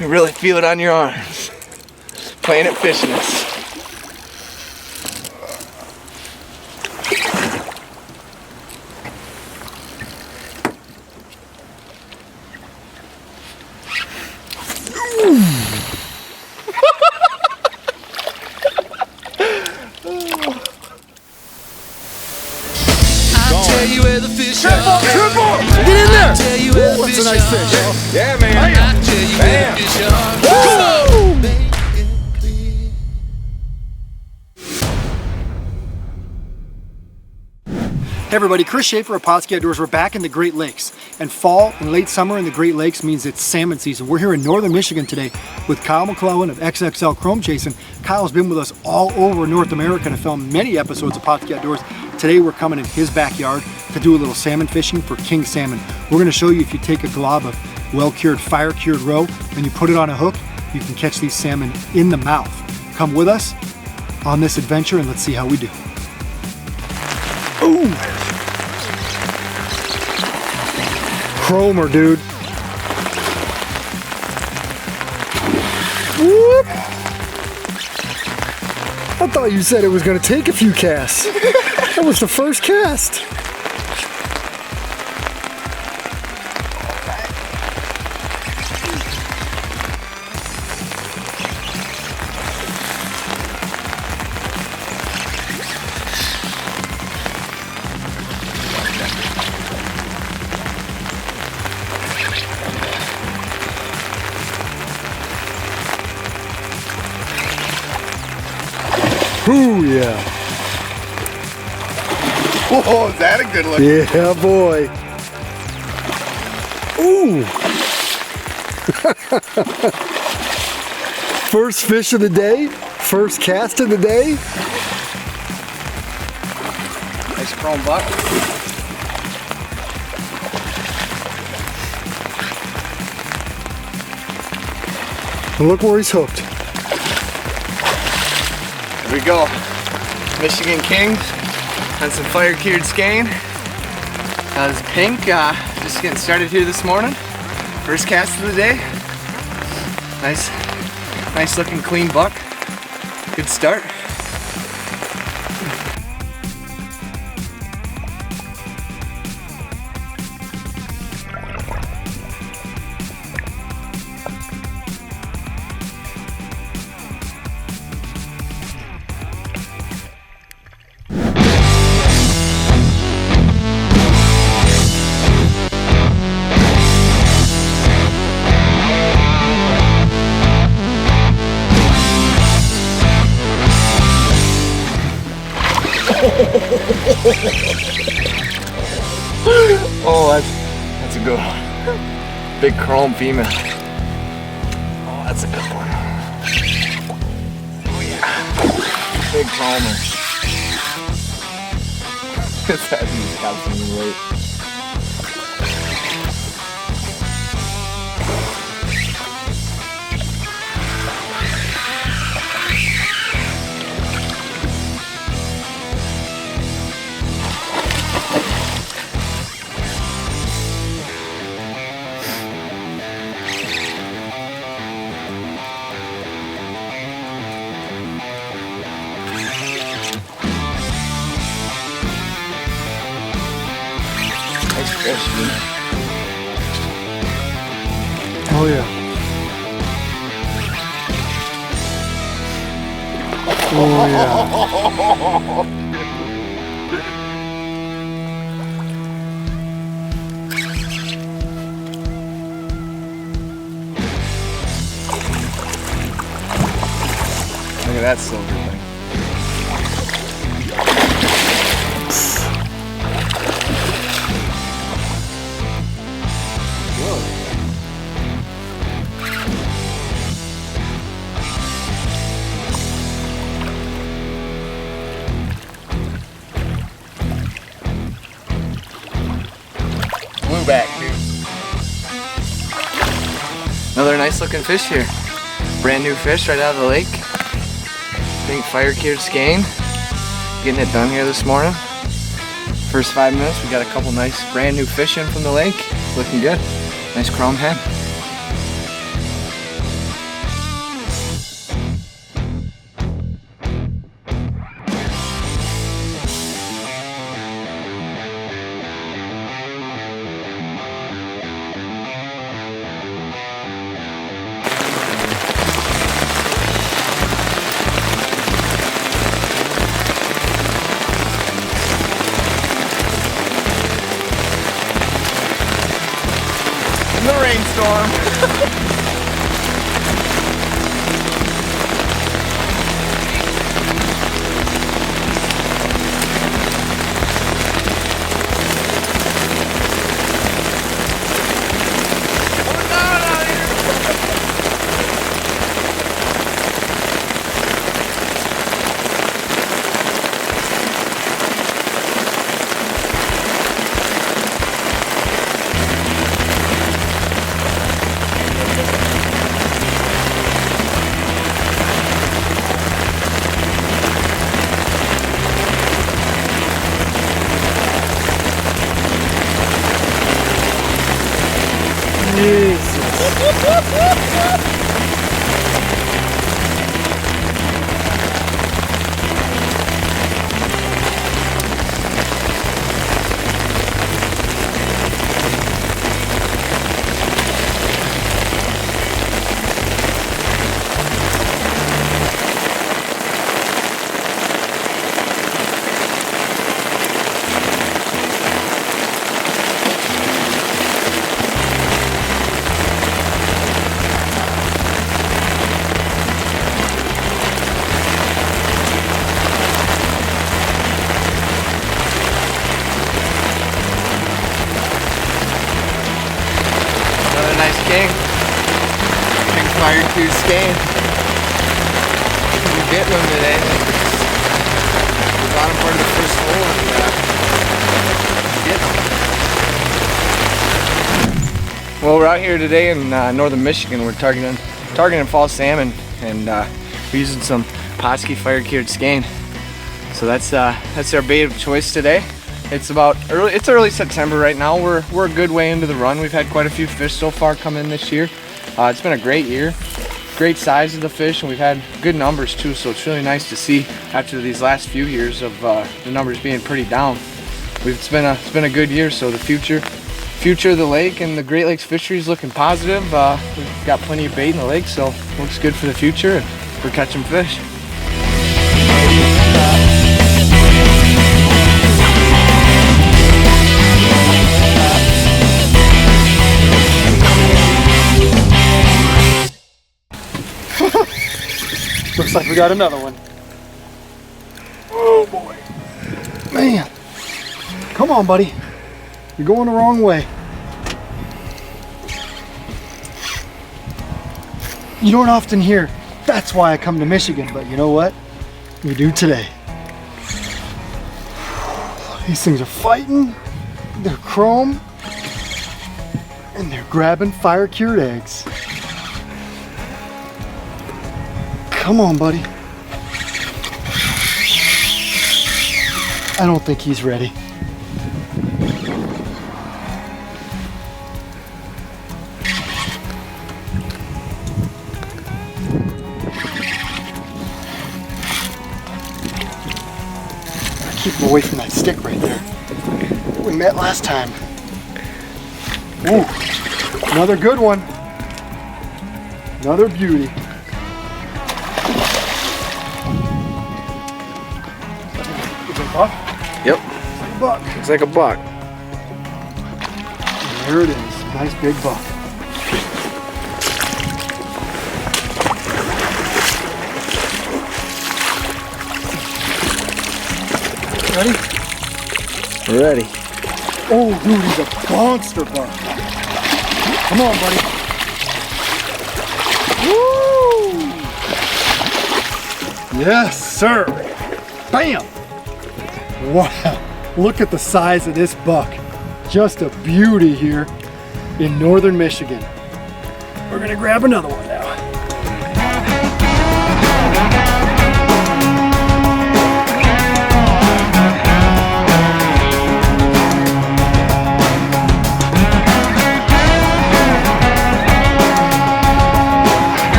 You really feel it on your arms. Planet Fishness. Triple! Get in there! Ooh, that's a nice fish. Yeah, man. Bam. Woo! Hey everybody, Chris Schaefer of Pautzke Outdoors. We're back in the Great Lakes. And fall and late summer in the Great Lakes means it's salmon season. We're here in northern Michigan today with Kyle McClelland of XXL Chrome Chasing. Kyle's been with us all over North America to film many episodes of Pautzke Outdoors. Today we're coming in his backyard to do a little salmon fishing for king salmon. We're going to show you if you take a glob of well-cured, fire-cured roe and you put it on a hook, you can catch these salmon in the mouth. Come with us on this adventure and let's see how we do. Ooh! Chromer, dude. Whoop! I thought you said it was going to take a few casts. That was the first cast. Ooh, yeah. Oh, is that a good look? Yeah, boy. Ooh. First fish of the day. First cast of the day. Nice chrome buck. And look where he's hooked. Here we go. Michigan King on some fire-cured skein. This pink, just getting started here this morning. First cast of the day. Nice looking clean buck. Good start. Oh, that's a good one. Big chrome female. Oh, that's a good one. Oh yeah. Big chromer. This has got some weight. Nice fish, dude. Oh yeah. Oh yeah. Look at that silver thing. Blueback, dude. Another nice looking fish here. Brand new fish right out of the lake. Big fire-cured skein. Getting it done here this morning. First 5 minutes, we got a couple nice brand new fish in from the lake. Looking good. Nice chrome head. in the rainstorm. Nice king. Big fire tooth skein. We're getting them today. The bottom part of the first hole and get them. Well, we're out here today in northern Michigan. We're targeting fall salmon, and we're using some Pautzke fire-cured skein. So that's our bait of choice today. It's early September right now. We're a good way into the run. We've had quite a few fish so far come in this year. It's been a great year. Great size of the fish, and we've had good numbers too, so it's really nice to see after these last few years of the numbers being pretty down. It's been a good year, so the future of the lake and the Great Lakes fishery is looking positive. We've got plenty of bait in the lake, so it looks good for the future, and we're catching fish. Looks like we got another one. Oh boy. Man. Come on, buddy. You're going the wrong way. You don't often hear, that's why I come to Michigan, but you know what? We do today. These things are fighting, they're chrome, and they're grabbing fire-cured eggs. Come on, buddy. I don't think he's ready. Keep him away from that stick right there. We met last time. Ooh, another good one. Another beauty. Buck? Yep. Buck. Looks like a buck. And there it is. Nice big buck. Ready? We're ready. Oh, dude, he's a monster buck. Come on, buddy. Woo! Yes, sir. Bam! Wow, look at the size of this buck. Just a beauty here in northern Michigan. We're gonna grab another one now.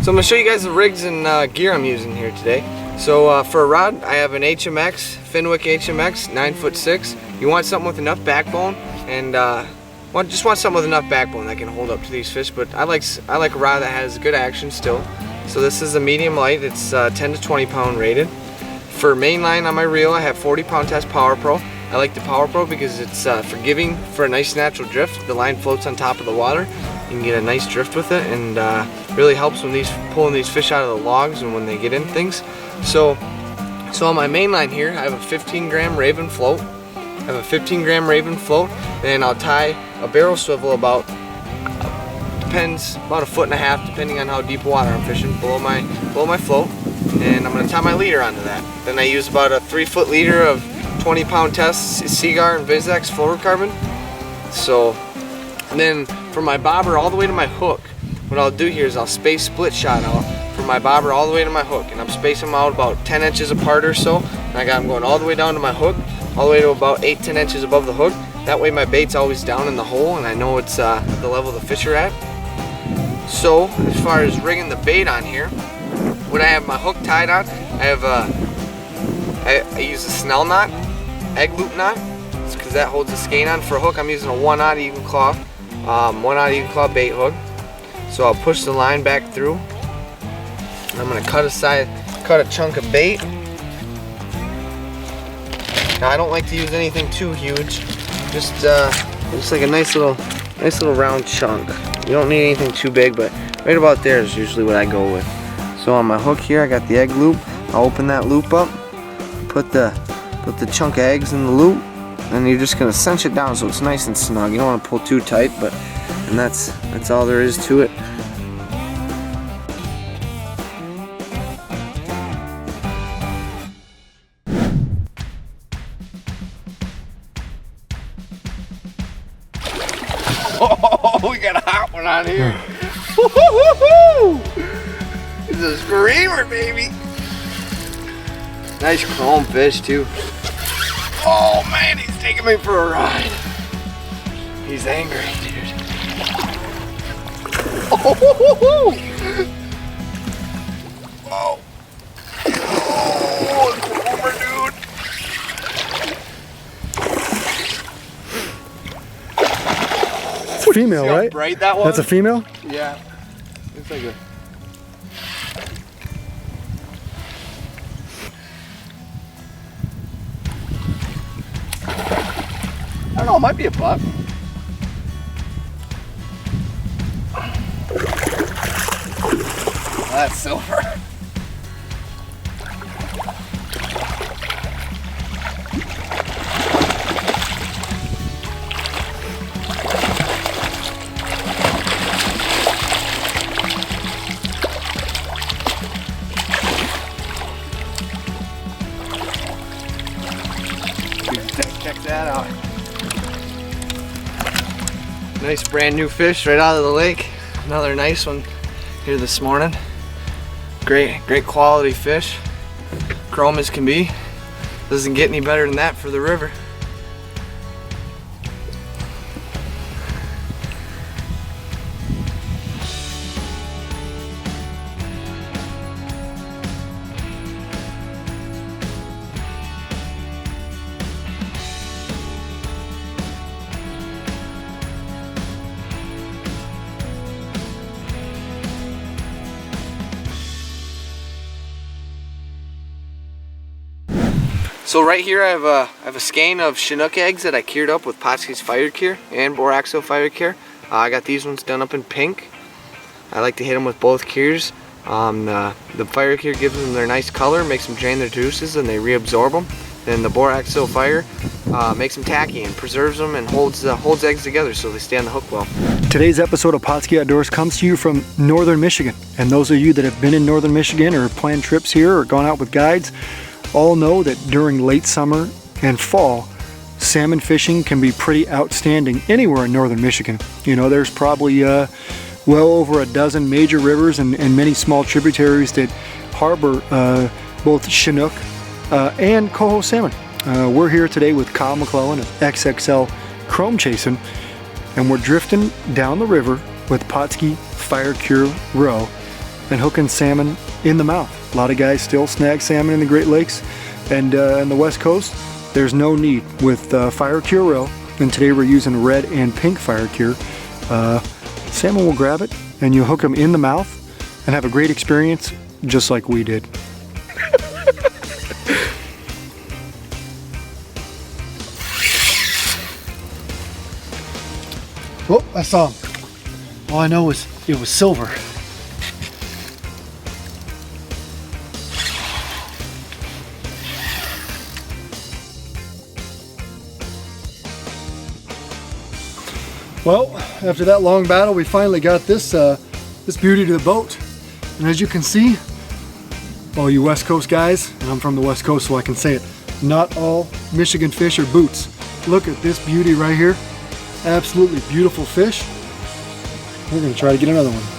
So I'm going to show you guys the rigs and gear I'm using here today. So for a rod, I have an HMX, Fenwick HMX, 9'6". You want something with enough backbone and just want something with enough backbone that can hold up to these fish. But I like a rod that has good action still. So this is a medium light. It's 10 to 20 pound rated. For mainline on my reel, I have 40 pound test Power Pro. I like the Power Pro because it's forgiving for a nice natural drift. The line floats on top of the water. You can get a nice drift with it, and really helps when pulling these fish out of the logs and when they get in things. So on my main line here, I have a 15 gram Raven float. I have a 15 gram Raven float, and I'll tie a barrel swivel about a foot and a half, depending on how deep water I'm fishing, below my float, and I'm going to tie my leader onto that. Then I use about a 3-foot leader of 20 pound test Seagar and Vizex fluorocarbon. So, and then from my bobber all the way to my hook, what I'll do here is I'll space split shot out from my bobber all the way to my hook, and I'm spacing them out about 10 inches apart or so, and I got them going all the way down to my hook, all the way to about 8-10 inches above the hook. That way my bait's always down in the hole, and I know it's the level the fish are at. So as far as rigging the bait on here, when I have my hook tied on, I use a snell knot, egg loop knot, because that holds the skein on. For a hook, I'm using a 1/0 even claw, 1/0 even claw bait hook. So I'll push the line back through. I'm gonna cut a chunk of bait. Now I don't like to use anything too huge, just like a nice little round chunk. You don't need anything too big, but right about there is usually what I go with. So on my hook here, I got the egg loop. I'll open that loop up, put the chunk of eggs in the loop, and you're just gonna cinch it down so it's nice and snug. You don't want to pull too tight, and that's all there is to it. Oh, we got a hot one on here. It's a screamer, baby. Nice chrome fish too. Oh man, he's taking me for a ride. He's angry, dude. Oh, oh, it's over, dude. It's a female, See how right? bright that was? That's a female? Yeah. It's like a... I don't know, it might be a buck. Oh, that's silver. Check that out. Nice brand new fish right out of the lake. Another nice one here this morning. Great quality fish. Chrome as can be. Doesn't get any better than that for the river. So right here I have a skein of Chinook eggs that I cured up with Pautzke's Fire Cure and Boraxo Fire Cure. I got these ones done up in pink. I like to hit them with both cures. The Fire Cure gives them their nice color, makes them drain their juices, and they reabsorb them. Then the Boraxo Fire makes them tacky and preserves them and holds eggs together so they stay on the hook well. Today's episode of Pautzke Outdoors comes to you from Northern Michigan. And those of you that have been in Northern Michigan or planned trips here or gone out with guides all know that during late summer and fall, salmon fishing can be pretty outstanding anywhere in Northern Michigan. You know, there's probably well over a dozen major rivers and many small tributaries that harbor both Chinook and coho salmon. We're here today with Kyle McClelland of XXL Chrome Chasing, and we're drifting down the river with Pautzke Fire Cure Row and hooking salmon in the mouth. A lot of guys still snag salmon in the Great Lakes, and on the West Coast, there's no need with Fire Cure Row and today we're using red and pink fire cure. Salmon will grab it and you hook them in the mouth and have a great experience just like we did. Oh, I saw him. All I know is it was silver. Well, after that long battle, we finally got this this beauty to the boat. And as you can see, all you West Coast guys, and I'm from the West Coast so I can say it, not all Michigan fish are boots. Look at this beauty right here. Absolutely beautiful fish. We're gonna try to get another one.